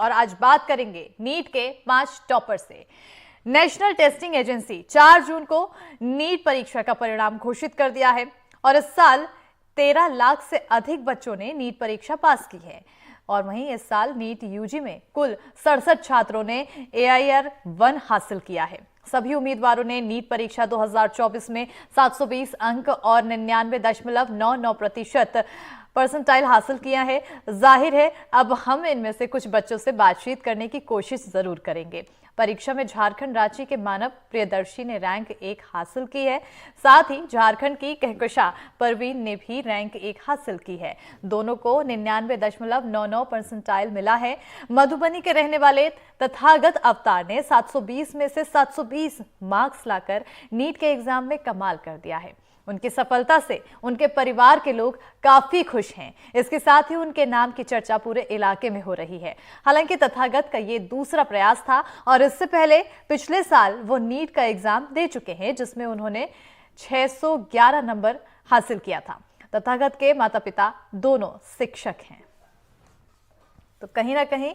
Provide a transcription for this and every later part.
और आज बात करेंगे नीट के 5 टॉपर से। नेशनल टेस्टिंग एजेंसी 4 जून को नीट परीक्षा का परिणाम घोषित कर दिया है और इस साल 13 लाख से अधिक बच्चों ने नीट परीक्षा पास की है। और वहीं इस साल नीट यूजी में कुल 67 छात्रों ने AIR-1 हासिल किया है। सभी उम्मीदवारों ने नीट परीक्षा 2024 में 720 अंक और 99.99% परसेंटाइल हासिल किया है। जाहिर है अब हम इनमें से कुछ बच्चों से बातचीत करने की कोशिश जरूर करेंगे। परीक्षा में झारखंड रांची के मानव प्रियदर्शी ने रैंक 1 हासिल की है। साथ ही झारखंड की कहकशा परवीन ने भी रैंक 1 हासिल की है। दोनों को 99.99 परसेंटाइल मिला है। मधुबनी के रहने वाले तथागत अवतार ने 720 में से 720 मार्क्स लाकर नीट के एग्जाम में कमाल कर दिया है। उनकी सफलता से उनके परिवार के लोग काफी खुश हैं। इसके साथ ही उनके नाम की चर्चा पूरे इलाके में हो रही है। हालांकि तथागत का ये दूसरा प्रयास था और इससे पहले पिछले साल वो नीट का एग्जाम दे चुके हैं, जिसमें उन्होंने 611 नंबर हासिल किया था। तथागत के माता पिता दोनों शिक्षक हैं। तो कहीं ना कहीं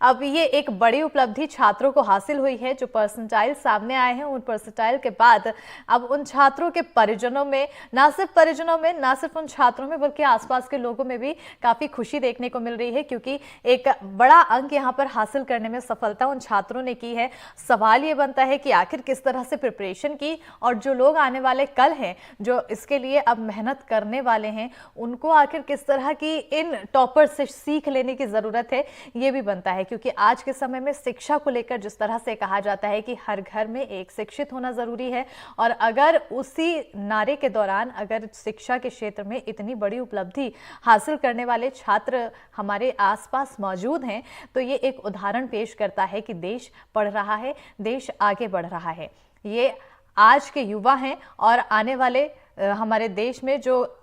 अब ये एक बड़ी उपलब्धि छात्रों को हासिल हुई है। जो परसेंटाइल सामने आए हैं, उन परसेंटाइल के बाद अब उन छात्रों के परिजनों में, ना सिर्फ उन छात्रों में बल्कि आसपास के लोगों में भी काफ़ी खुशी देखने को मिल रही है, क्योंकि एक बड़ा अंक यहाँ पर हासिल करने में सफलता उन छात्रों ने की है। सवाल ये बनता है कि आखिर किस तरह से प्रिपरेशन की, और जो लोग आने वाले कल हैं, जो इसके लिए अब मेहनत करने वाले हैं, उनको आखिर किस तरह की इन टॉपर से सीख लेने की ज़रूरत है, ये भी बनता है। क्योंकि आज के समय में शिक्षा को लेकर जिस तरह से कहा जाता है कि हर घर में एक शिक्षित होना जरूरी है, और अगर उसी नारे के दौरान अगर शिक्षा के क्षेत्र में इतनी बड़ी उपलब्धि हासिल करने वाले छात्र हमारे आसपास मौजूद हैं, तो ये एक उदाहरण पेश करता है कि देश पढ़ रहा है, देश आगे बढ़ रहा है। ये आज के युवा हैं और आने वाले हमारे देश में जो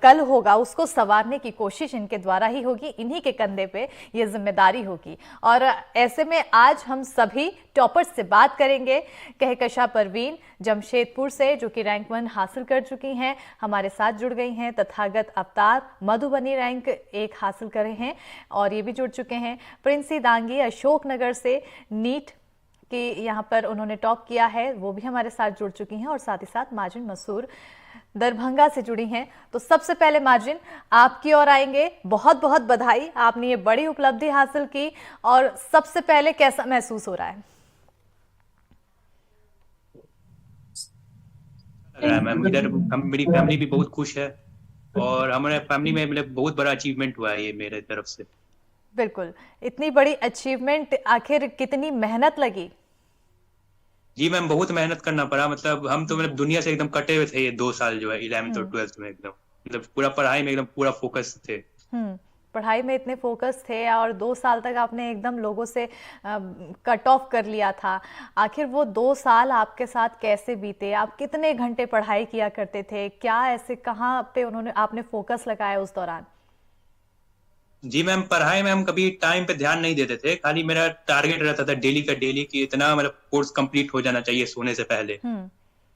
कल होगा उसको संवारने की कोशिश इनके द्वारा ही होगी। इन्हीं के कंधे पे ये जिम्मेदारी होगी। और ऐसे में आज हम सभी टॉपर्स से बात करेंगे। कहकशा परवीन जमशेदपुर से, जो कि रैंक 1 हासिल कर चुकी हैं, हमारे साथ जुड़ गई हैं। तथागत अवतार मधुबनी रैंक 1 हासिल करे हैं और ये भी जुड़ चुके हैं। प्रिंसी दांगी अशोकनगर से नीट कि यहाँ पर उन्होंने टॉप किया है, वो भी हमारे साथ जुड़ चुकी हैं। और साथ ही साथ माजिन मसूर दरभंगा से जुड़ी हैं। तो सबसे पहले माजिन, आपकी ओर आएंगे। बहुत बहुत बधाई, आपने ये बड़ी उपलब्धि हासिल की। और सबसे पहले कैसा महसूस हो रहा है? मैम, इधर मेरी फैमिली भी बहुत खुश है और हमारे फैमिली में मतलब बहुत बड़ा अचीवमेंट हुआ है ये मेरे तरफ से। बिल्कुल, इतनी बड़ी अचीवमेंट आखिर कितनी मेहनत लगी? जी मैम, बहुत मेहनत करना पड़ा। मतलब हम तो मतलब दुनिया से एकदम कटे हुए थे ये 2 साल जो है 11th और 12th में एकदम मतलब पूरा पढ़ाई में एकदम पूरा फोकस थे। पढ़ाई में इतने फोकस थे और 2 साल तक आपने एकदम लोगों से कट ऑफ कर लिया था। आखिर वो 2 साल आपके साथ कैसे बीते? आप कितने घंटे पढ़ाई किया करते थे? क्या ऐसे कहाँ पे आपने फोकस लगाया उस दौरान? जी मैम, पढ़ाई में हम कभी टाइम पे ध्यान नहीं देते थे। खाली मेरा टारगेट रहता था डेली का डेली कि इतना मतलब कोर्स कंप्लीट हो जाना चाहिए सोने से पहले।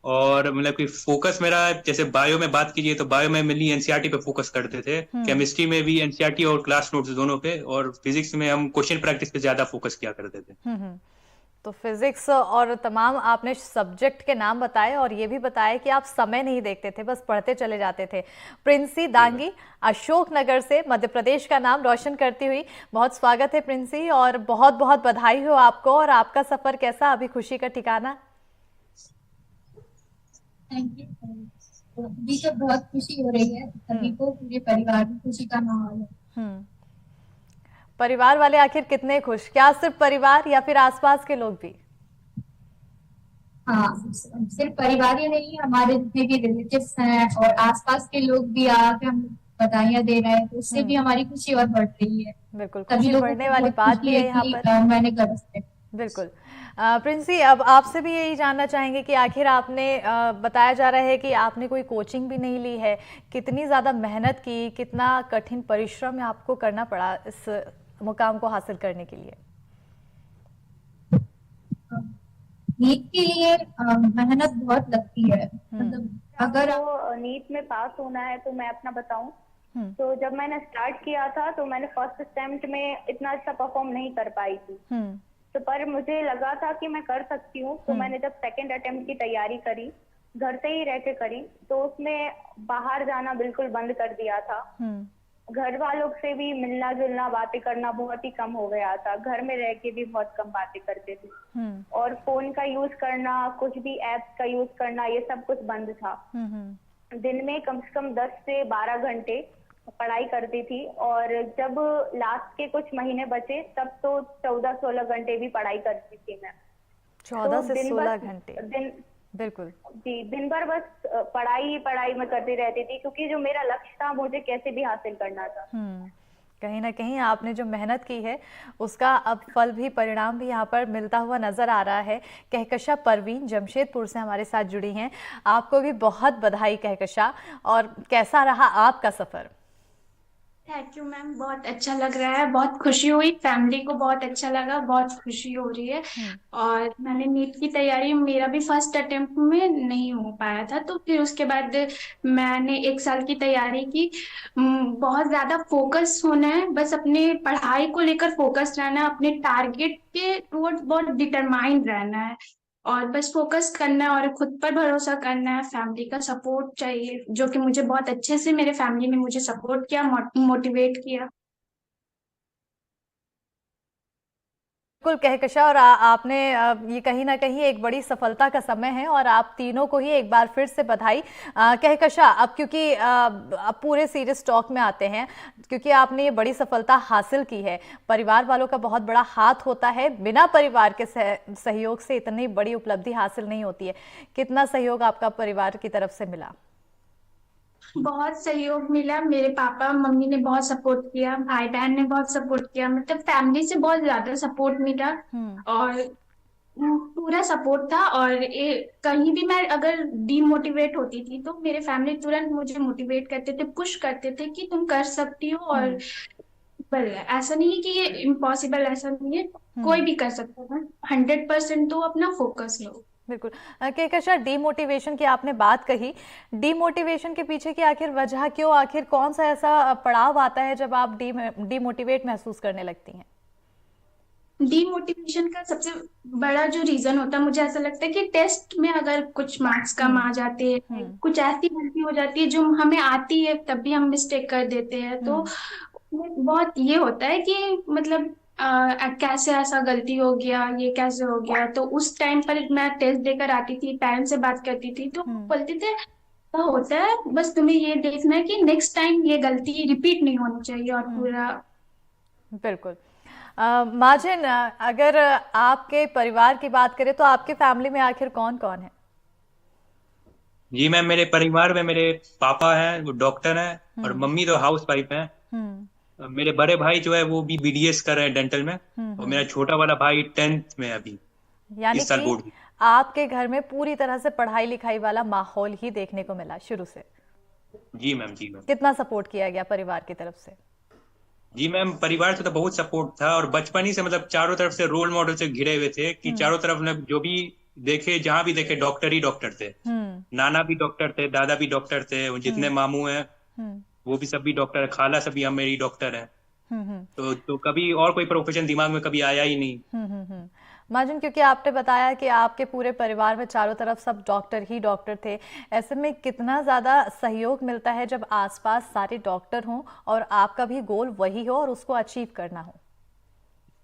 और मतलब कि फोकस मेरा, जैसे बायो में बात कीजिए तो बायो में मेनली एनसीईआरटी पे फोकस करते थे। केमिस्ट्री में भी एनसीईआरटी और क्लास नोट्स दोनों पे, और फिजिक्स में हम क्वेश्चन प्रैक्टिस पे ज्यादा फोकस किया करते थे। तो फिजिक्स और तमाम आपने सब्जेक्ट के नाम बताए और ये भी बताया कि आप समय नहीं देखते थे, बस पढ़ते चले जाते थे। प्रिंसी दांगी अशोकनगर से मध्य प्रदेश का नाम रोशन करती हुई, बहुत स्वागत है प्रिंसी, और बहुत बहुत बधाई हो आपको। और आपका सफर कैसा, अभी खुशी का ठिकाना? Thank you. अभी तो बहुत खुशी हो रही है, सभी को, पूरे परिवार में खुशी का माहौल है। परिवार वाले आखिर कितने खुश? क्या सिर्फ परिवार या फिर आसपास के लोग भी? हाँ, सिर्फ परिवार ही नहीं, हमारे जितने भी रिलेटिव्स हैं और आसपास के लोग भी आके हम बधाइयाँ दे रहे हैं, तो उससे भी हमारी खुशी और बढ़ रही है। बिल्कुल, सभी खुशी लोगों बढ़ने को वाली बहुत बात खुशी भी है है यहाँ कि पर। मैंने गर्व से। बिल्कुल। प्रिंसी, अब आपसे भी यही जानना चाहेंगे कि आखिर आपने बताया जा रहा है कि आपने कोई कोचिंग भी नहीं ली है। कितनी ज़्यादा मेहनत की, कितना कठिन परिश्रम आपको करना पड़ा इस मुकाम को हासिल करने के लिए? नीट के लिए मेहनत बहुत लगती है। मतलब अगर आपको नीट में पास होना है तो मैं अपना बताऊं तो जब मैंने स्टार्ट किया था तो मैंने फर्स्ट अटेम्प्ट में इतना अच्छा परफॉर्म नहीं कर पाई थी। तो पर मुझे लगा था कि मैं कर सकती हूँ, तो मैंने जब सेकंड अटेम्प्ट की तैयारी करी, घर से ही रह के करी, तो उसमें बाहर जाना बिल्कुल बंद कर दिया था। घर वालों से भी मिलना जुलना बातें करना बहुत ही कम हो गया था। घर में रह के भी बहुत कम बातें करते थे और फोन का यूज करना, कुछ भी एप्स का यूज करना, ये सब कुछ बंद था। दिन में कम से कम 10 से 12 घंटे पढ़ाई करती थी और जब लास्ट के कुछ महीने बचे तब तो 14-16 घंटे भी पढ़ाई करती थी मैं। 14 तो से दिन 16 भर घंटे बिल्कुल जी, दिन भर बस पढ़ाई ही पढ़ाई में करती रहती थी, क्योंकि जो मेरा लक्ष्य था मुझे कैसे भी हासिल करना था। कहीं ना कहीं आपने जो मेहनत की है उसका अब फल भी, परिणाम भी यहाँ पर मिलता हुआ नजर आ रहा है। कहकशा परवीन जमशेदपुर से हमारे साथ जुड़ी हैं, आपको भी बहुत बधाई कहकशा। और कैसा रहा आपका सफर? थैंक यू मैम, बहुत अच्छा लग रहा है, बहुत खुशी हुई, फैमिली को बहुत अच्छा लगा, बहुत खुशी हो रही है। और मैंने नीट की तैयारी, मेरा भी फर्स्ट अटेम्प्ट में नहीं हो पाया था, तो फिर उसके बाद मैंने 1 साल की तैयारी की। बहुत ज्यादा फोकस होना है, बस अपने पढ़ाई को लेकर फोकस रहना है, अपने टारगेट के टुवर्ड्स बहुत डिटरमाइंड रहना है और बस फोकस करना है और खुद पर भरोसा करना है। फैमिली का सपोर्ट चाहिए, जो कि मुझे बहुत अच्छे से मेरे फैमिली ने मुझे सपोर्ट किया, मोटिवेट किया। बिल्कुल कहकशा, और आपने ये कहीं ना कहीं एक बड़ी सफलता का समय है और आप तीनों को ही एक बार फिर से बधाई। कहकशा, अब क्योंकि अब पूरे सीरियस टॉक में आते हैं, क्योंकि आपने ये बड़ी सफलता हासिल की है, परिवार वालों का बहुत बड़ा हाथ होता है, बिना परिवार के सहयोग से इतनी बड़ी उपलब्धि हासिल नहीं होती है। कितना सहयोग आपका परिवार की तरफ से मिला? बहुत सहयोग मिला, मेरे पापा मम्मी ने बहुत सपोर्ट किया, भाई बहन ने बहुत सपोर्ट किया, मतलब फैमिली से बहुत ज्यादा सपोर्ट मिला और पूरा सपोर्ट था। और कहीं भी मैं अगर डीमोटिवेट होती थी तो मेरे फैमिली तुरंत मुझे मोटिवेट करते थे, पुश करते थे कि तुम कर सकती हो। और बल ऐसा नहीं है कि ये इम्पॉसिबल, ऐसा नहीं है, कोई भी कर सकता है। 100% तो अपना फोकस लो। बिल्कुल कहकशा, डीमोटिवेशन की आपने बात कही, डीमोटिवेशन के पीछे की आखिर वजह क्यों, आखिर कौन सा ऐसा पड़ाव आता है जब आप डीमोटिवेट महसूस करने लगती हैं? डीमोटिवेशन का सबसे बड़ा जो रीजन होता है, मुझे ऐसा लगता है कि टेस्ट में अगर कुछ मार्क्स कम आ जाते हैं, कुछ ऐसी गलती हो जाती है जो हमें आती है तब भी हम मिस्टेक कर देते हैं, तो बहुत ये होता है कि मतलब कैसे ऐसा गलती हो गया, ये कैसे हो गया। तो उस टाइम पर मैं टेस्ट देकर आती थी, पेरेंट्स से बात करती थी, तो बोलते थे तो होता है, बस तुम्हें ये देखना है कि नेक्स्ट टाइम ये गलती रिपीट नहीं होनी चाहिए और पूरा। बिल्कुल। माजिन, अगर आपके परिवार की बात करें तो आपके फैमिली में आखिर कौन कौन है? जी मैम, मेरे परिवार में मेरे पापा हैं, वो डॉक्टर हैं, और मम्मी तो हाउस वाइफ हैं। मेरे बड़े भाई जो है वो भी BDS कर रहे हैं डेंटल में, और मेरा छोटा वाला भाई 10th में अभी, यानी इस साल कि बोर्ड में। आपके घर में पूरी तरह से पढ़ाई लिखाई वाला माहौल ही देखने को मिला शुरू से। जी मैम, जी मैम। कितना सपोर्ट किया गया परिवार की तरफ से? जी मैम, परिवार से तो बहुत सपोर्ट था, और बचपन ही से मतलब चारों तरफ से रोल मॉडल से घिरे हुए थे कि चारों तरफ मतलब जो भी देखे, जहां भी देखे, डॉक्टर ही डॉक्टर थे। नाना भी डॉक्टर थे, दादा भी डॉक्टर थे, जितने मामू हैं वो भी सब भी डॉक्टर है, खाला सभी हम मेरी डॉक्टर है। तो कभी और कोई प्रोफेशन दिमाग में कभी आया ही नहीं। माजिन, क्योंकि आपने बताया कि आपके पूरे परिवार में चारों तरफ सब डॉक्टर ही डॉक्टर थे, ऐसे में कितना ज़्यादा सहयोग मिलता है जब आसपास सारे डॉक्टर हों और आपका भी गोल वही हो और उसको अचीव करना हो?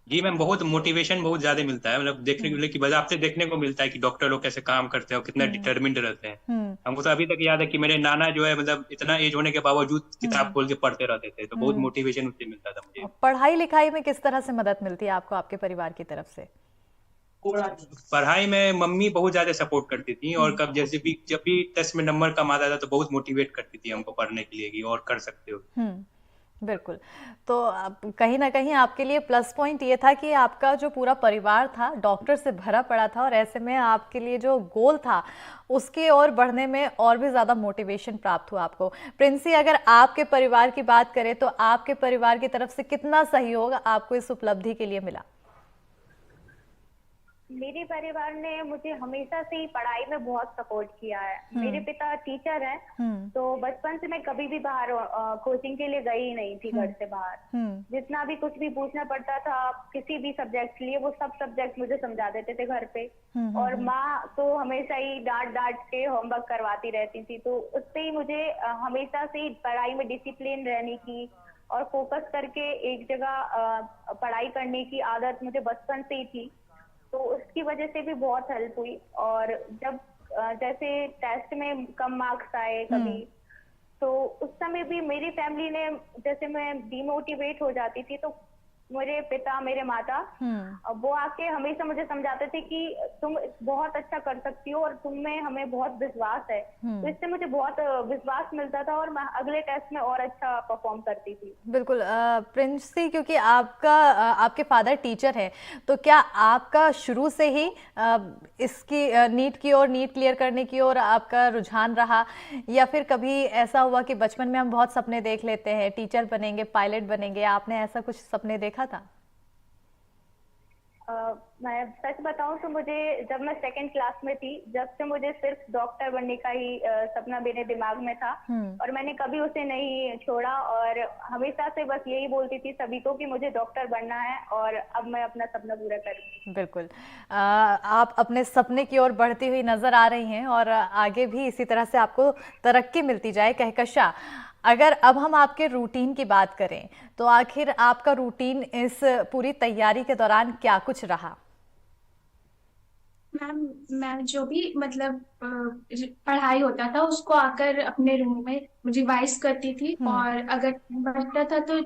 जी मैम, बहुत मोटिवेशन बहुत ज्यादा मिलता है, मतलब देखने को की वजह आपसे देखने को मिलता है कि डॉक्टर लोग कैसे काम करते हैं और कितना डिटर्मिन्ड रहते हैं। हमको तो अभी तक याद है कि मेरे नाना जो है मतलब इतना एज होने के बावजूद किताब खोल के पढ़ते रहते थे, तो बहुत मोटिवेशन उससे मिलता था मुझे। पढ़ाई लिखाई में किस तरह से मदद मिलती है आपको आपके परिवार की तरफ से? पढ़ाई में मम्मी बहुत ज्यादा सपोर्ट करती थी, और कब जैसे भी जब भी टेस्ट में नंबर कम आता था तो बहुत मोटिवेट करती थी हमको पढ़ने के लिए कि और कर सकते हो। बिल्कुल। तो कहीं ना कहीं आपके लिए प्लस पॉइंट ये था कि आपका जो पूरा परिवार था डॉक्टर से भरा पड़ा था, और ऐसे में आपके लिए जो गोल था उसके ओर बढ़ने में और भी ज़्यादा मोटिवेशन प्राप्त हुआ आपको। प्रिंसी, अगर आपके परिवार की बात करें तो आपके परिवार की तरफ से कितना सहयोग आपको इस उपलब्धि के लिए मिला? मेरे परिवार ने मुझे हमेशा से ही पढ़ाई में बहुत सपोर्ट किया है। मेरे पिता टीचर हैं, तो बचपन से मैं कभी भी बाहर कोचिंग के लिए गई ही नहीं थी घर से बाहर। जितना भी कुछ भी पूछना पड़ता था किसी भी सब्जेक्ट के लिए, वो सब सब्जेक्ट मुझे समझा देते थे घर पे। और माँ तो हमेशा ही डांट डांट के होमवर्क करवाती रहती थी, तो उससे ही मुझे हमेशा से ही पढ़ाई में डिसिप्लिन रहने की और फोकस करके एक जगह पढ़ाई करने की आदत मुझे बचपन से ही थी। तो उसकी वजह से भी बहुत हेल्प हुई। और जब जैसे टेस्ट में कम मार्क्स आए कभी, तो उस समय भी मेरी फैमिली ने, जैसे मैं डिमोटिवेट हो जाती थी, तो मेरे पिता, मेरे माता, वो आके हमेशा मुझे समझाते थे कि तुम बहुत अच्छा कर सकती हो और तुम में हमें बहुत विश्वास है। तो इससे मुझे बहुत विश्वास मिलता था और मैं अगले टेस्ट में और अच्छा परफॉर्म करती थी। बिल्कुल प्रिंसी, क्योंकि आपके फादर टीचर हैं, तो क्या आपका शुरू से ही इसकी नीट की और नीट क्लियर करने की और आपका रुझान रहा, या फिर कभी ऐसा हुआ कि बचपन में हम बहुत सपने देख लेते हैं, टीचर बनेंगे, पायलट बनेंगे, आपने ऐसा कुछ सपने देखा था? मैं सच बताऊं तो मुझे, जब मैं सेकंड क्लास में थी, जब से मुझे सिर्फ डॉक्टर बनने का ही सपना मेरे दिमाग में था और मैंने कभी उसे नहीं छोड़ा और हमेशा से बस यही बोलती थी सभी को कि मुझे डॉक्टर बनना है और अब मैं अपना सपना पूरा करूंगी। बिल्कुल, आप अपने सपने की ओर बढ़ती हुई नजर आ रही हैं और आगे भी इसी तरह से आपको तरक्की मिलती जाए, कहकशा। अगर अब हम आपके रूटीन की बात करें, तो आखिर आपका रूटीन इस पूरी तैयारी के दौरान क्या कुछ रहा? मैम, मैं जो भी मतलब पढ़ाई होता था उसको आकर अपने रूम में रिवाइज करती थी, और अगर बचता था तो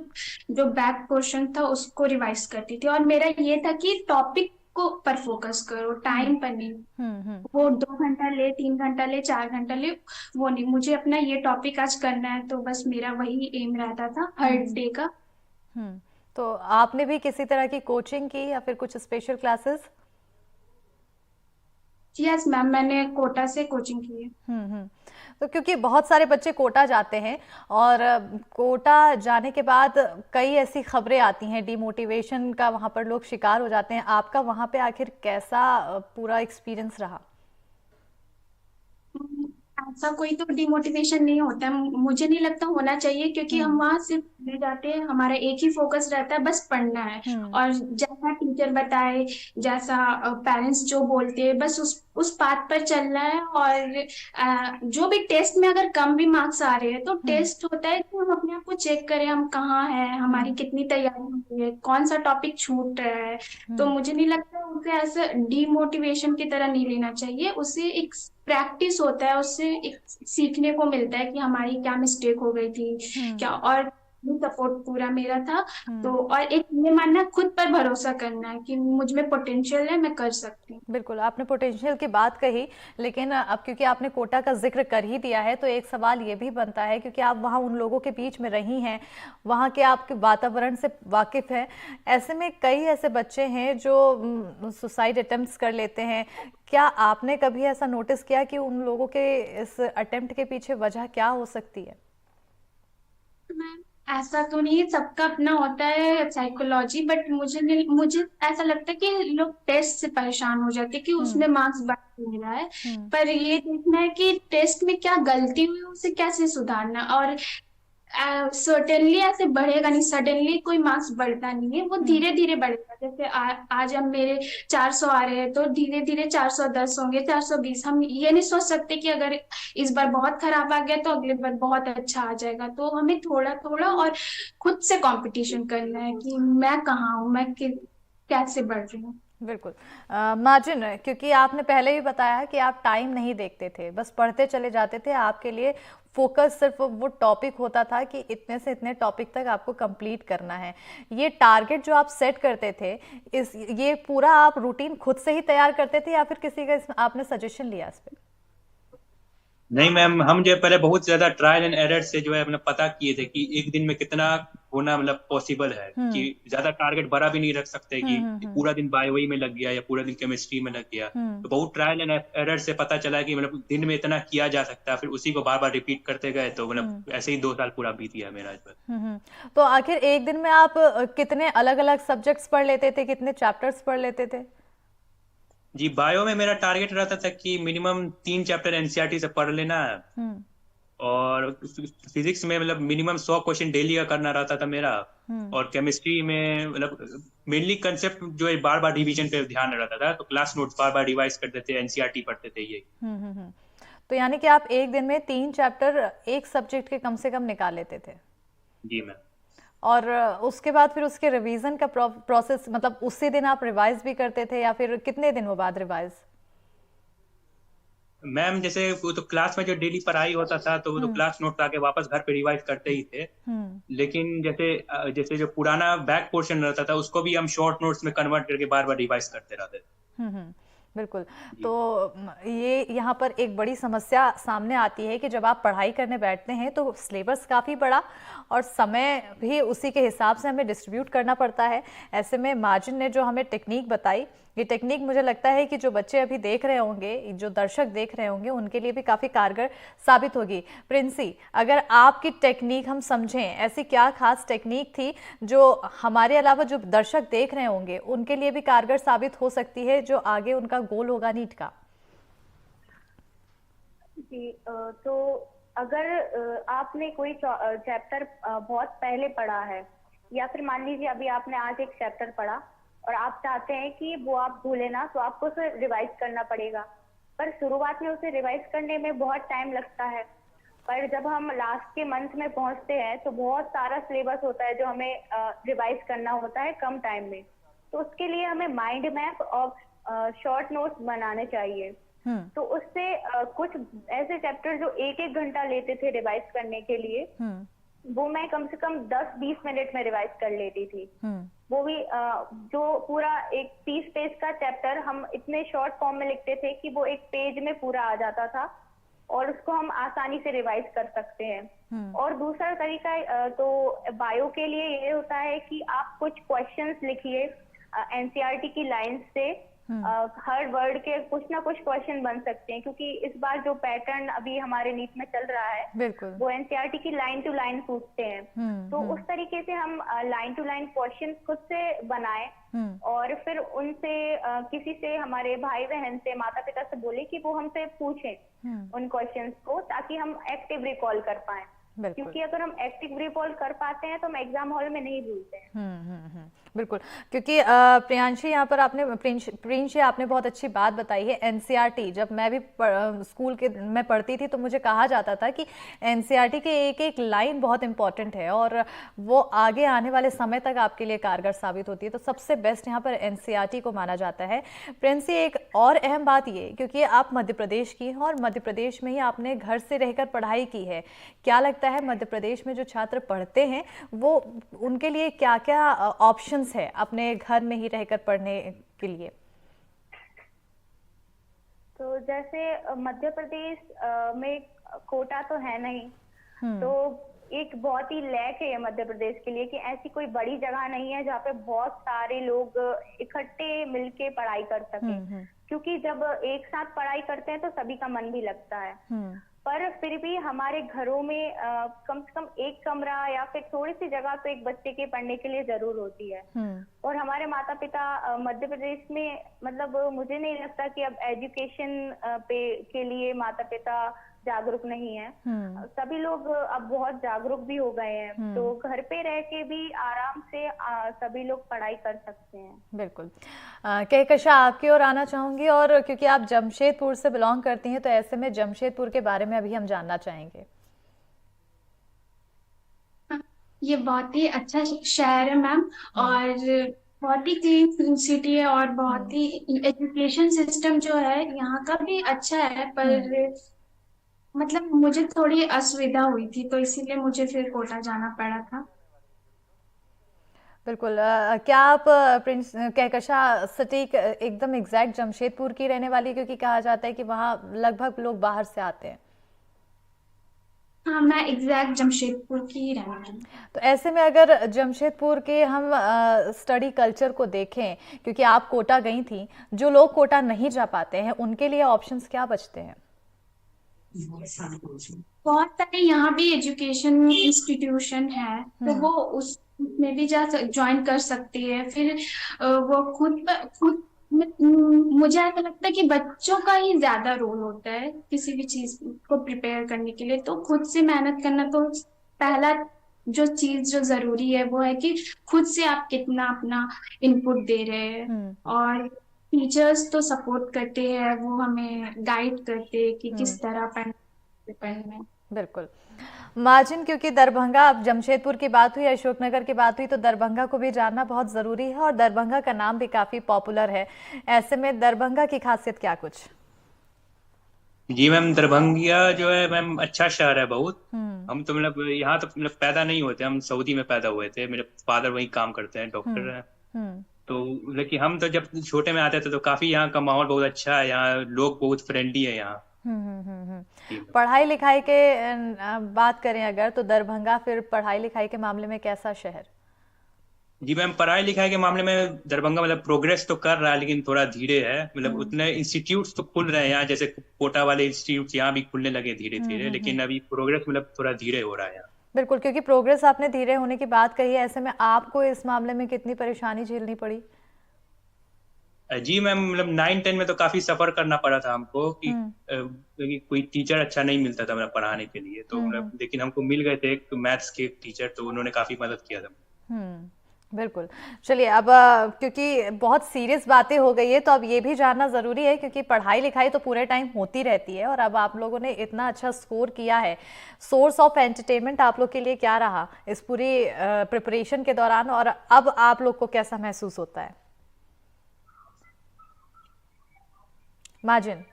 जो बैक पोर्शन था उसको रिवाइज करती थी। और मेरा ये था कि टॉपिक को पर फोकस करो, टाइम पर नहीं। वो 2 घंटा ले, 3 घंटा ले, 4 घंटा ले, वो नहीं। मुझे अपना ये टॉपिक आज करना है, तो बस मेरा वही एम रहता था हर डे का। तो आपने भी किसी तरह की कोचिंग की या फिर कुछ स्पेशल क्लासेस? यस मैम, मैंने कोटा से कोचिंग की है। तो क्योंकि बहुत सारे बच्चे कोटा जाते हैं और कोटा जाने के बाद कई ऐसी खबरें आती हैं, डिमोटिवेशन का वहां पर लोग शिकार हो जाते हैं। आपका वहां पे आखिर कैसा पूरा एक्सपीरियंस रहा? ऐसा कोई तो डिमोटिवेशन नहीं होता है, मुझे नहीं लगता होना चाहिए, क्योंकि हम वहां सिर्फ पढ़ने जाते हैं, हमारा एक ही फोकस रहता है, बस पढ़ना है। और जैसा टीचर बताए, जैसा पेरेंट्स जो बोलते हैं, बस उस बात पर चलना है। और जो भी टेस्ट में अगर कम भी मार्क्स आ रहे हैं, तो टेस्ट होता है कि हम अपने आप को चेक करें, हम कहाँ हैं, हमारी कितनी तैयारी हुई है, कौन सा टॉपिक छूट रहा है। तो मुझे नहीं लगता उसे ऐसा डिमोटिवेशन की तरह नहीं लेना चाहिए, उसे एक प्रैक्टिस होता है, उससे एक सीखने को मिलता है कि हमारी क्या मिस्टेक हो गई थी क्या। और सपोर्ट पूरा मेरा था। तो और एक ये मानना, खुद पर भरोसा करना है कि मुझ में पोटेंशियल है, मैं कर सकती हूँ। बिल्कुल, आपने पोटेंशियल की बात कही, लेकिन अब क्योंकि आपने कोटा का जिक्र कर ही दिया है, तो एक सवाल ये भी बनता है, क्योंकि आप वहाँ उन लोगों के बीच में रही हैं, वहाँ के आपके वातावरण से वाकिफ हैं। ऐसे में कई ऐसे बच्चे हैं जो सुसाइड अटेम्प्ट्स कर लेते हैं। क्या आपने कभी ऐसा नोटिस किया कि उन लोगों के इस अटेम्प्ट के पीछे वजह क्या हो सकती है? ऐसा तो नहीं, सबका अपना होता है साइकोलॉजी, बट मुझे ऐसा लगता है कि लोग टेस्ट से परेशान हो जाते हैं कि उसमें मार्क्स बढ़ नहीं रहा है। पर ये देखना है कि टेस्ट में क्या गलती हुई, उसे कैसे सुधारना। और सर्टेनली ऐसे बढ़ेगा नहीं, सडनली कोई मार्क्स बढ़ता नहीं है, वो धीरे धीरे बढ़ेगा। जैसे आज हम मेरे 400 आ रहे हैं, तो धीरे धीरे 410 होंगे, 420। हम ये नहीं सोच सकते कि अगर इस बार बहुत खराब आ गया तो अगले बार बहुत अच्छा आ जाएगा। तो हमें थोड़ा थोड़ा और खुद से कंपटीशन करना है कि मैं कहाँ हूँ, मैं कैसे बढ़ रही हूँ। बिल्कुल मार्जिन, क्योंकि आपने पहले भी बताया कि आप टाइम नहीं देखते थे, बस पढ़ते चले जाते थे। आपके लिए फोकस सिर्फ वो टॉपिक होता था कि इतने से इतने टॉपिक तक आपको कंप्लीट करना है। ये टारगेट जो आप सेट करते थे, ये पूरा आप रूटीन खुद से ही तैयार करते थे या फिर किसी का आपने सजेशन लिया इस पे? नहीं मैम, हम जो पहले बहुत ज्यादा ट्रायल एंड एरर से जो है अपने पता किए थे कि एक दिन में कितना होना मतलब पॉसिबल है, कि ज्यादा टारगेट बड़ा भी नहीं रख सकते कि पूरा दिन बायोलॉजी में लग गया या पूरा दिन केमिस्ट्री में लग गया। तो बहुत ट्रायल एंड एरर से पता चला कि मतलब दिन में इतना किया जा सकता है, फिर उसी को बार बार रिपीट करते गए, तो मतलब ऐसे ही 2 साल पूरा बीत गया मेरा इस पर। तो आखिर एक दिन में आप कितने अलग अलग सब्जेक्ट्स पढ़ लेते थे, कितने चैप्टर्स पढ़ लेते थे? जी, बायो में मेरा टारगेट रहता था कि मिनिमम 3 चैप्टर एनसीईआरटी से पढ़ लेना है, और फिजिक्स में मतलब मिनिमम 100 क्वेश्चन डेली का करना रहता था मेरा, और केमिस्ट्री में मतलब मेनली कंसेप्ट जो है बार बार रिवीजन पे ध्यान रहता था, तो क्लास नोट्स बार बार रिवाइज करते थे, एनसीईआरटी पढ़ते थे ये। तो यानी कि आप एक दिन में 3 चैप्टर एक सब्जेक्ट के कम से कम निकाल लेते थे? जी मैम। और उसके बाद फिर उसके रिवीजन का प्रोसेस, मतलब उसी दिन आप रिवाइज भी करते थे या फिर कितने दिनों बाद रिवाइज? मैम जैसे वो तो क्लास में जो डेली पढ़ाई होता था तो वो तो क्लास नोट आके वापस घर पे रिवाइज करते ही थे, लेकिन जैसे जैसे जो पुराना बैक पोर्शन रहता था उसको भी हम शॉर्ट नोट्स में कन्वर्ट करके बार बार रिवाइज करते रहते थे। बिल्कुल। तो ये यहाँ पर एक बड़ी समस्या सामने आती है कि जब आप पढ़ाई करने बैठते हैं तो सिलेबस काफ़ी बड़ा और समय भी उसी के हिसाब से हमें डिस्ट्रीब्यूट करना पड़ता है। ऐसे में माजिद ने जो हमें टेक्निक बताई, ये टेक्निक मुझे लगता है कि जो बच्चे अभी देख रहे होंगे, जो दर्शक देख रहे होंगे, उनके लिए भी काफ़ी कारगर साबित होगी। प्रिंसी, अगर आपकी टेक्निक हम समझें, ऐसी क्या खास टेक्निक थी जो हमारे अलावा जो दर्शक देख रहे होंगे उनके लिए भी कारगर साबित हो सकती है, जो आगे उनका गोल होगा नीट का? जी, तो अगर आपने कोई चैप्टर बहुत पहले पढ़ा है, या फिर मान लीजिए अभी आपने आज एक चैप्टर पढ़ा और आप चाहते हैं कि वो आप भूले ना, तो आपको उसे रिवाइज करना पड़ेगा। पर शुरुआत में उसे रिवाइज करने में बहुत टाइम लगता है, पर जब हम लास्ट के मंथ में पहुंचते हैं तो बहुत सारा सिलेबस होता है जो हमें रिवाइज करना होता है कम टाइम में। तो उसके लिए हमें माइंड मैप और शॉर्ट नोट्स बनाने चाहिए। तो उससे कुछ ऐसे चैप्टर जो एक एक घंटा लेते थे रिवाइज करने के लिए, वो मैं कम से कम 10-20 मिनट में रिवाइज कर लेती थी। वो भी जो पूरा एक 30 पेज का चैप्टर हम इतने शॉर्ट फॉर्म में लिखते थे कि वो एक पेज में पूरा आ जाता था और उसको हम आसानी से रिवाइज कर सकते हैं। और दूसरा तरीका तो बायो के लिए ये होता है कि आप कुछ क्वेश्चंस लिखिए एनसीईआरटी की लाइंस से। हर वर्ड के कुछ ना कुछ क्वेश्चन बन सकते हैं, क्योंकि इस बार जो पैटर्न अभी हमारे नीट में चल रहा है वो एनसीईआरटी की लाइन टू लाइन पूछते हैं। तो उस तरीके से हम लाइन टू लाइन क्वेश्चन खुद से बनाए और फिर उनसे किसी से, हमारे भाई बहन से, माता पिता से बोले कि वो हमसे पूछें उन क्वेश्चंस को, ताकि हम एक्टिव रिकॉल कर पाए। क्योंकि अगर हम एक्टिव रिकॉल कर पाते हैं तो हम एग्जाम हॉल में नहीं भूलते हैं। बिल्कुल, क्योंकि प्रियांशी, यहाँ पर आपने प्रिंशी आपने बहुत अच्छी बात बताई है। एनसीईआरटी, जब मैं भी स्कूल के में पढ़ती थी तो मुझे कहा जाता था कि एनसीईआरटी की एक एक लाइन बहुत इंपॉर्टेंट है और वो आगे आने वाले समय तक आपके लिए कारगर साबित होती है। तो सबसे बेस्ट यहाँ पर एनसीईआरटी को माना जाता है। प्रिंसी, एक और अहम बात ये, क्योंकि आप मध्य प्रदेश की हैं और मध्य प्रदेश में ही आपने घर से रहकर पढ़ाई की है, क्या लगता है मध्य प्रदेश में जो छात्र पढ़ते हैं वो उनके लिए क्या क्या ऑप्शंस है अपने घर में ही रहकर पढ़ने के लिए? तो जैसे मध्य प्रदेश में कोटा तो है नहीं, तो एक बहुत ही लैक है ये मध्य प्रदेश के लिए कि ऐसी कोई बड़ी जगह नहीं है जहाँ पे बहुत सारे लोग इकट्ठे मिलके पढ़ाई कर सकें। क्योंकि जब एक साथ पढ़ाई करते हैं तो सभी का मन भी लगता है, पर फिर भी हमारे घरों में कम से कम एक कमरा या फिर थोड़ी सी जगह तो एक बच्चे के पढ़ने के लिए जरूर होती है। और हमारे माता पिता मध्य प्रदेश में, मतलब मुझे नहीं लगता कि अब एजुकेशन के लिए माता पिता जागरूक नहीं है। सभी लोग अब बहुत जागरूक भी हो गए हैं, तो घर पे रह के भी आराम से सभी लोग पढ़ाई कर सकते हैं। बिल्कुल। कहकशा, आपकी ओर आना चाहूंगी, और क्योंकि आप जमशेदपुर से बिलोंग करती हैं तो ऐसे में जमशेदपुर के बारे में अभी हम जानना चाहेंगे। ये बहुत ही अच्छा शहर है मैम, और बहुत ही क्लीन सिटी है और बहुत ही एजुकेशन सिस्टम जो है यहाँ का भी अच्छा है, पर मतलब मुझे थोड़ी असुविधा हुई थी तो इसीलिए मुझे फिर कोटा जाना पड़ा था। बिल्कुल। क्या आप प्रिंस कहकशा सटीक एकदम एग्जैक्ट जमशेदपुर की रहने वाली, क्योंकि कहा जाता है कि वहाँ लगभग लोग बाहर से आते हैं? हाँ, मैं एग्जैक्ट जमशेदपुर की ही रहने वाली। तो ऐसे में अगर जमशेदपुर के हम स्टडी कल्चर को देखें, क्योंकि आप कोटा गई थी, जो लोग कोटा नहीं जा पाते हैं उनके लिए ऑप्शंस क्या बचते हैं? बहुत सारे यहाँ भी एजुकेशन इंस्टीट्यूशन है, तो वो उसमें भी ज्वाइन कर सकती है। फिर वो खुद मुझे ऐसा लगता है कि बच्चों का ही ज्यादा रोल होता है किसी भी चीज को प्रिपेयर करने के लिए। तो खुद से मेहनत करना तो पहला जो चीज जो जरूरी है वो है कि खुद से आप कितना अपना इनपुट दे रहे हैं। और टीचर्स तो सपोर्ट करते हैं, वो हमें गाइड करते हैं कि किस तरह पढ़ना है। बिल्कुल। मार्जिन, क्योंकि दरभंगा, अब जमशेदपुर की बात हुई, अशोकनगर की बात हुई, तो दरभंगा को भी जानना बहुत ज़रूरी है और दरभंगा का नाम भी काफ़ी पॉपुलर है। ऐसे में दरभंगा की खासियत क्या कुछ? जी मैम, दरभंगा जो है मैम अच्छा शहर है बहुत। हम तो मतलब यहाँ तो मतलब पैदा नहीं होते, हम सऊदी में पैदा हुए थे। मेरे फादर वहीं काम करते हैं, डॉक्टर हैं। तो लेकिन हम तो जब छोटे में आते थे तो काफी यहाँ का माहौल बहुत अच्छा है, यहाँ लोग बहुत फ्रेंडली है यहाँ। जी मैम। पढ़ाई लिखाई के बात करें अगर, तो दरभंगा फिर पढ़ाई लिखाई के मामले में कैसा शहर? जी मैम, पढ़ाई लिखाई के मामले में दरभंगा मतलब प्रोग्रेस तो कर रहा है, लेकिन थोड़ा धीरे है। मतलब उतने इंस्टीट्यूट्स तो खुल रहे हैं यहाँ, जैसे कोटा वाले इंस्टीट्यूट यहाँ भी खुलने लगे धीरे धीरे, लेकिन अभी प्रोग्रेस मतलब थोड़ा धीरे हो रहा है यहाँ। बिल्कुल, क्योंकि प्रोग्रेस आपने धीरे होने की बात कही है, ऐसे में आपको इस मामले में कितनी परेशानी झेलनी पड़ी? जी मैम, मतलब 9-10 में तो काफी सफर करना पड़ा था हमको कि क्योंकि कोई टीचर अच्छा नहीं मिलता था मतलब पढ़ाने के लिए। तो मतलब लेकिन हमको मिल गए थे एक मैथ्स के टीचर, तो उन्होंने काफी मदद किया था। बिल्कुल। चलिए, अब क्योंकि बहुत सीरियस बातें हो गई है तो अब ये भी जानना ज़रूरी है, क्योंकि पढ़ाई लिखाई तो पूरे टाइम होती रहती है और अब आप लोगों ने इतना अच्छा स्कोर किया है, सोर्स ऑफ एंटरटेनमेंट आप लोग के लिए क्या रहा इस पूरी प्रिपरेशन के दौरान, और अब आप लोग को कैसा महसूस होता है? माजिन।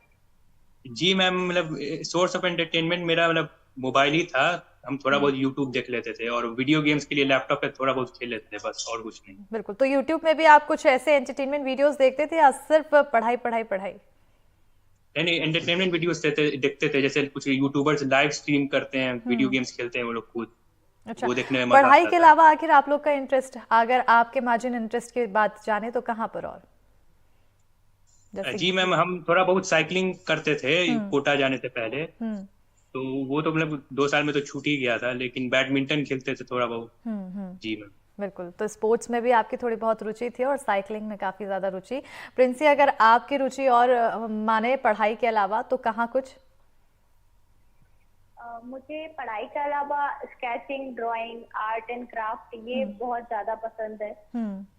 जी मैम, मतलब सोर्स ऑफ एंटरटेनमेंट मेरा मतलब मोबाइल ही था। हम थोड़ा बहुत यूट्यूब देख लेते थे और वीडियो गेम्स के लिए लैपटॉप पे थोड़ा बहुत खेल लेते थे, बस और कुछ नहीं। बिल्कुल, तो यूट्यूब में भी आप कुछ ऐसे एंटरटेनमेंट वीडियोस देखते थे या सिर्फ पढ़ाई पढ़ाई पढ़ाई? नहीं, एंटरटेनमेंट वीडियोस देखते थे, जैसे कुछ यूट्यूबर्स लाइव स्ट्रीम करते हैं, वीडियो गेम्स खेलते हैं वो लोग खुद। अच्छा, वो देखने में मजा पढ़ाई आता के था। अलावा आखिर आप लोग का इंटरेस्ट, अगर आपके मार्जिन इंटरेस्ट की बात जाने तो कहाँ पर? और जैसे जी मैम, हम थोड़ा बहुत साइकिलिंग करते थे कोटा जाने से पहले। हम्म तो वो तो मतलब 2 साल में तो छूट ही गया था, लेकिन बैडमिंटन खेलते थे थोड़ा बहुत। जी मैम। बिल्कुल, तो स्पोर्ट्स में भी आपकी थोड़ी बहुत रुचि थी और साइकिलिंग में काफ़ी ज़्यादा रुचि। प्रिंसी, अगर आपकी रुचि और माने पढ़ाई के अलावा, तो कहाँ कुछ? मुझे पढ़ाई के अलावा sketching, drawing, art and craft ये बहुत ज्यादा पसंद है।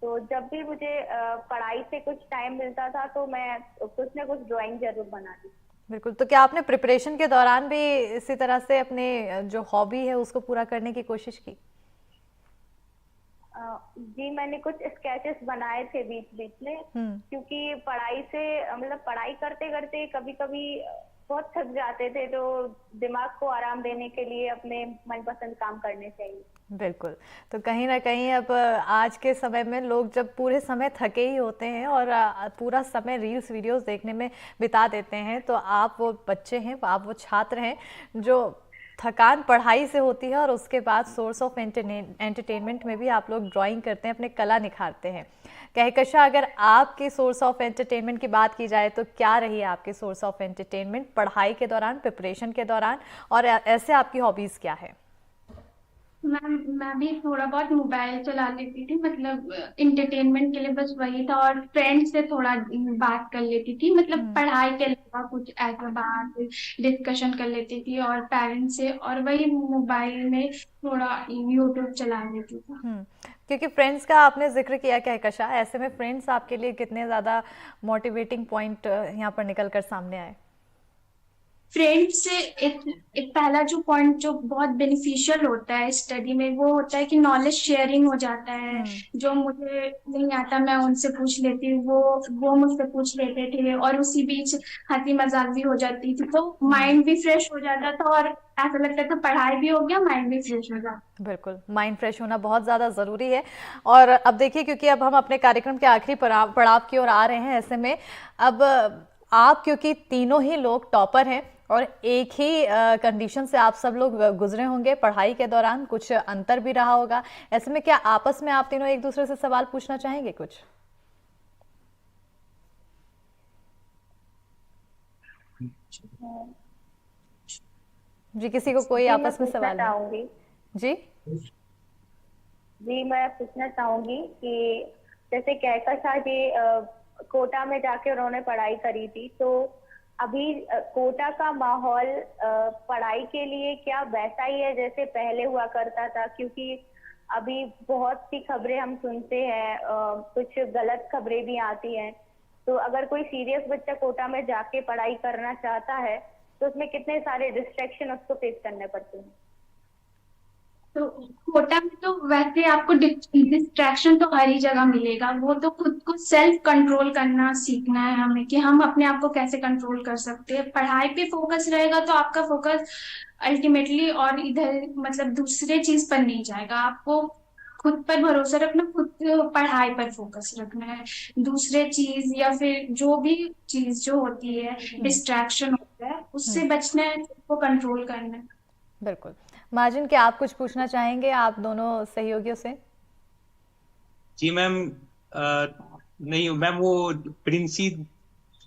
तो जब भी मुझे पढ़ाई से कुछ टाइम मिलता था तो मैं कुछ ना कुछ ड्राइंग जरूर बनाती। बिल्कुल, तो क्या आपने प्रिपरेशन के दौरान भी इसी तरह से अपने जो हॉबी है उसको पूरा करने की कोशिश की? जी, मैंने कुछ स्केचेस बनाए थे बीच बीच में, क्योंकि पढ़ाई से मतलब पढ़ाई करते करते कभी कभी बहुत थक जाते थे, तो दिमाग को आराम देने के लिए अपने मनपसंद काम करने चाहिए। बिल्कुल, तो कहीं ना कहीं अब आज के समय में लोग जब पूरे समय थके ही होते हैं और पूरा समय रील्स वीडियोस देखने में बिता देते हैं, तो आप वो बच्चे हैं, आप वो छात्र हैं जो थकान पढ़ाई से होती है और उसके बाद सोर्स ऑफ एंटरटेनमेंट में भी आप लोग ड्राइंग करते हैं, अपने कला निखारते हैं। कहकशा, अगर आपके सोर्स ऑफ एंटरटेनमेंट की बात की जाए तो क्या रही है आपके सोर्स ऑफ एंटरटेनमेंट पढ़ाई के दौरान, प्रिपरेशन के दौरान, और ऐसे आपकी हॉबीज क्या है? मैं भी थोड़ा बहुत मोबाइल चला लेती थी, मतलब इंटरटेनमेंट के लिए बस वही था। और फ्रेंड से थोड़ा बात कर लेती थी, मतलब पढ़ाई के अलावा कुछ ऐसा बात डिस्कशन कर लेती थी और पेरेंट्स से, और वही मोबाइल में थोड़ा यूट्यूब चला लेती थी। क्योंकि फ्रेंड्स का आपने जिक्र किया कहकशा, ऐसे में फ्रेंड्स आपके लिए कितने ज़्यादा मोटिवेटिंग पॉइंट यहाँ पर निकल कर सामने आए? फ्रेंड से एक पहला जो पॉइंट जो बहुत बेनिफिशियल होता है स्टडी में, वो होता है कि नॉलेज शेयरिंग हो जाता है। जो मुझे नहीं आता मैं उनसे पूछ लेती हूँ, वो मुझसे पूछ लेते थे, और उसी बीच हंसी मजाक भी हो जाती थी, तो माइंड भी फ्रेश हो जाता था और ऐसा लगता था पढ़ाई भी हो गया, माइंड भी फ्रेश हो जाता। बिल्कुल, माइंड फ्रेश होना बहुत ज़्यादा ज़रूरी है। और अब देखिए, क्योंकि अब हम अपने कार्यक्रम के आखिरी पड़ाव की ओर आ रहे हैं, ऐसे में अब आप, क्योंकि तीनों ही लोग टॉपर हैं और एक ही कंडीशन से आप सब लोग गुजरे होंगे पढ़ाई के दौरान, कुछ अंतर भी रहा होगा, ऐसे में क्या आपस में आप तीनों एक दूसरे से सवाल पूछना चाहेंगे कुछ? जी, किसी को कोई आपस में सवाल चाहूंगी जी? जी, मैं पूछना चाहूंगी कि जैसे कहकशा जी कोटा में जाके उन्होंने पढ़ाई करी थी। तो अभी कोटा का माहौल पढ़ाई के लिए क्या वैसा ही है जैसे पहले हुआ करता था? क्योंकि अभी बहुत सी खबरें हम सुनते हैं, कुछ गलत खबरें भी आती हैं। तो अगर कोई सीरियस बच्चा कोटा में जाके पढ़ाई करना चाहता है तो उसमें कितने सारे डिस्ट्रैक्शन उसको फेस करने पड़ते हैं? तो कोटा में तो वैसे आपको डिस्ट्रैक्शन तो हर ही जगह मिलेगा। वो तो खुद को सेल्फ कंट्रोल करना सीखना है हमें, कि हम अपने आप को कैसे कंट्रोल कर सकते हैं। पढ़ाई पे फोकस रहेगा तो आपका फोकस अल्टीमेटली और इधर मतलब दूसरे चीज पर नहीं जाएगा। आपको खुद पर भरोसा रखना, खुद पढ़ाई पर फोकस रखना है। दूसरे चीज या फिर जो भी चीज जो होती है डिस्ट्रैक्शन होता है उससे बचना है, खुद को कंट्रोल करना है। बिल्कुल। मार्जिन, क्या आप कुछ पूछना चाहेंगे आप दोनों सहयोगियों से? जी मैम, नहीं मैम, वो प्रिंसी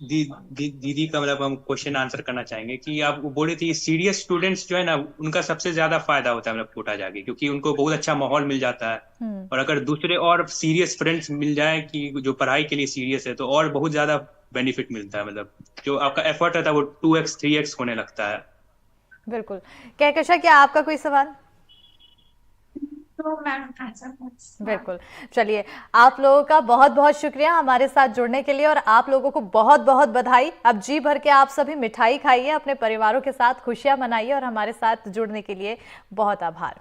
दीदी का मतलब हम क्वेश्चन आंसर करना चाहेंगे कि आप बोले थे सीरियस स्टूडेंट्स जो है ना, उनका सबसे ज्यादा फायदा होता है मतलब कोटा जाके, क्योंकि उनको बहुत अच्छा माहौल मिल जाता है। और अगर दूसरे और सीरियस फ्रेंड्स मिल जाए कि जो पढ़ाई के लिए सीरियस है, तो और बहुत ज्यादा बेनिफिट मिलता है। मतलब जो आपका एफर्ट रहता है वो 2x 3x होने लगता है। बिल्कुल। कहकशा, क्या आपका कोई सवाल? तो मैम बिल्कुल। चलिए, आप लोगों का बहुत बहुत शुक्रिया हमारे साथ जुड़ने के लिए, और आप लोगों को बहुत बहुत बधाई। अब जी भर के आप सभी मिठाई खाइए, अपने परिवारों के साथ खुशियां मनाइए, और हमारे साथ जुड़ने के लिए बहुत आभार।